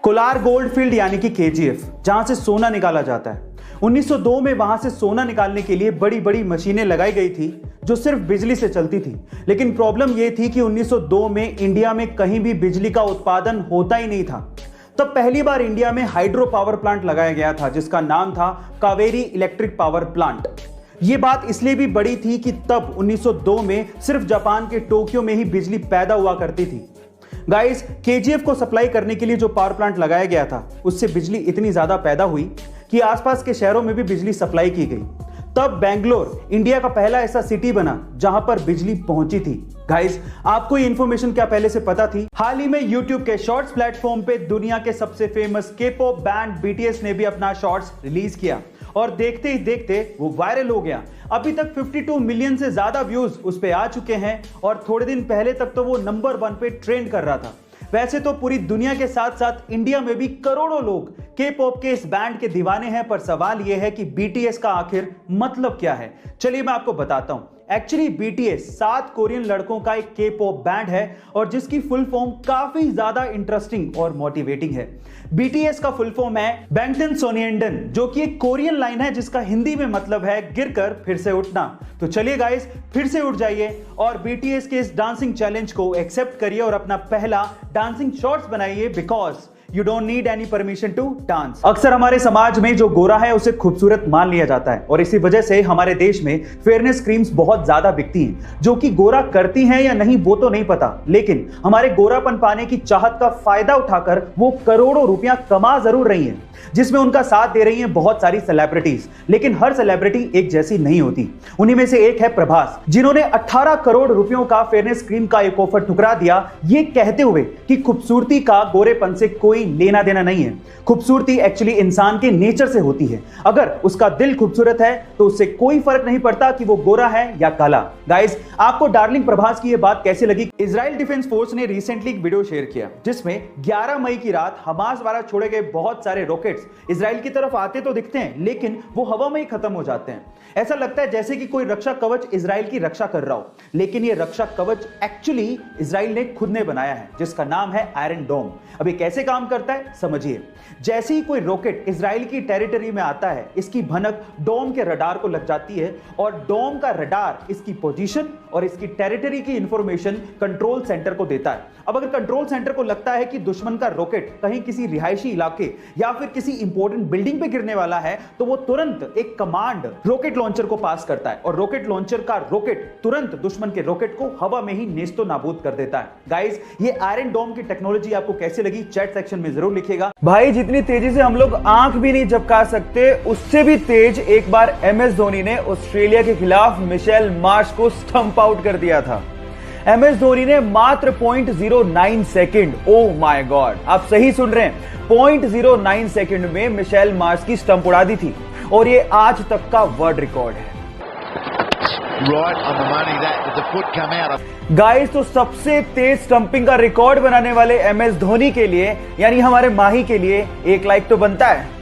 Kolar gold field यानी कि KGF, जहां से सोना निकाला जाता है। 1902 में वहां से सोना निकालने के लिए बड़ी बड़ी मशीनें लगाई गई थी जो सिर्फ बिजली से चलती थी। लेकिन प्रॉब्लम यह थी कि 1902 में इंडिया में कहीं भी बिजली का उत्पादन होता ही नहीं था। तब पहली बार इंडिया में हाइड्रो पावर प्लांट लगाया गया था जिसका नाम था कावेरी इलेक्ट्रिक पावर प्लांट। यह बात इसलिए भी बड़ी थी कि तब 1902 में सिर्फ जापान के टोक्यो में ही बिजली पैदा हुआ करती थी। गाइस, केजीएफ को सप्लाई करने के लिए जो पावर प्लांट लगाया गया था उससे बिजली इतनी ज्यादा पैदा हुई कि आसपास के शहरों में भी बिजली सप्लाई की गई। तब बेंगलोर इंडिया का पहला ऐसा सिटी बना जहां पर बिजली पहुंची थी। गाइस, आपको ये इंफॉर्मेशन क्या पहले से पता थी? हाल ही में YouTube के शॉर्ट्स प्लेटफॉर्म पे दुनिया के सबसे फेमस के-पॉप बैंड BTS ने भी अपना शॉर्ट्स रिलीज किया और देखते ही देखते वो वायरल हो गया। अभी तक 52 मिलियन से ज्यादा व्यूज उस पे आ चुके हैं और थोड़े दिन पहले तक तो वो नंबर 1 पे ट्रेंड कर रहा था। वैसे तो पूरी दुनिया के साथ साथ इंडिया में भी करोड़ों लोग के-पॉप के इस बैंड के दीवाने हैं, पर सवाल यह है कि BTS का आखिर मतलब क्या है। चलिए मैं आपको बताता हूं। एक्चुअली BTS 7 कोरियन लड़कों का एक के-पॉप बैंड है और जिसकी फुल फॉर्म काफी ज्यादा इंटरेस्टिंग और मोटिवेटिंग है। BTS का फुल फॉर्म है बैंगटन सोनिएंडन, जो कि एक कोरियन लाइन है जिसका हिंदी में मतलब है गिरकर फिर से उठना। तो चलिए गाइस, फिर से उठ जाइए और BTS के इस डांसिंग चैलेंज को एक्सेप्ट करिए और अपना पहला डांसिंग शॉर्ट्स बनाइए, because You don't need any permission to dance। अक्सर हमारे समाज में जो गोरा है उसे खूबसूरत मान लिया जाता है और इसी वजह से हमारे देश में फेयरनेस क्रीम्स बहुत ज्यादा बिकती हैं, जो कि गोरा करती हैं या नहीं वो तो नहीं पता, लेकिन हमारे गोरापन पाने की चाहत का फायदा उठाकर वो करोड़ों रुपया कमा जरूर रही हैं, जिसमें उनका साथ दे रही हैं बहुत सारी सेलिब्रिटीज। लेकिन हर सेलिब्रिटी एक जैसी नहीं होती। उन्हीं में से एक है प्रभास, जिन्होंने 18 करोड़ रुपयों का फेयरनेस क्रीम का एक ऑफर ठुकरा दिया, ये कहते हुए कि खूबसूरती का गोरेपन से कोई लेना देना नहीं है। खूबसूरती एक्चुअली इंसान के नेचर से होती है। अगर उसका दिल खूबसूरत है तो उससे कोई फर्क नहीं पड़ता कि वो गोरा है या काला। गाइस, आपको डार्लिंग प्रभास की ये बात कैसी लगी? इजराइल डिफेंस फोर्स ने रिसेंटली एक वीडियो शेयर किया जिसमें 11 मई की रात हमास द्वारा छोड़े गए बहुत सारे रॉकेट्स इजराइल की तरफ आते तो दिखते हैं, लेकिन वो हवा में ही खत्म हो जाते हैं। ऐसा लगता है जैसे कि कोई रक्षा कवच इजराइल की रक्षा कर रहा हो, लेकिन ये रक्षा कवच एक्चुअली इजराइल ने खुद ने बनाया है, जिसका नाम है आयरन डोम। अब ये कैसे काम करता है समझिए। जैसे ही कोई रॉकेट इजराइल की टेरिटरी में आता है, इसकी भनक डोम के रडार को लग जाती है और डोम का रडार इसकी पोजीशन और इसकी टेरिटरी की इंफॉर्मेशन कंट्रोल सेंटर को देता है। अब अगर कंट्रोल सेंटर को लगता है कि दुश्मन का रॉकेट कहीं किसी रिहायशी इलाके या फिर किसी इंपॉर्टेंट बिल्डिंग पे गिरने वाला है, तो वो तुरंत एक कमांड रॉकेट लॉन्चर को पास करता है और रॉकेट लॉन्चर का रॉकेट तुरंत दुश्मन के रॉकेट को हवा में ही नेस्तो नाबूद कर देता है। गाइस, ये आयरन डोम की टेक्नोलॉजी आपको कैसी लगी चैट सेक्शन में जरूर लिखिएगा। भाई, जितनी तेजी से हम लोग आंख भी नहीं झपका सकते, उससे भी तेज एक बार MS धोनी ने ऑस्ट्रेलिया के खिलाफ मिशेल मार्श को स्टंप आउट कर दिया था। MS धोनी ने मात्र 0.09 सेकंड, ओह माय गॉड, आप सही सुन रहे हैं, 0.09 सेकंड में मिशेल मार्श की स्टंप उड़ा दी थी और ये आज तक का वर्ल्ड रिकॉर्ड है। गाइस, तो सबसे तेज स्टंपिंग का रिकॉर्ड बनाने वाले MS धोनी के लिए, यानी हमारे माही के लिए, एक लाइक तो बनता है।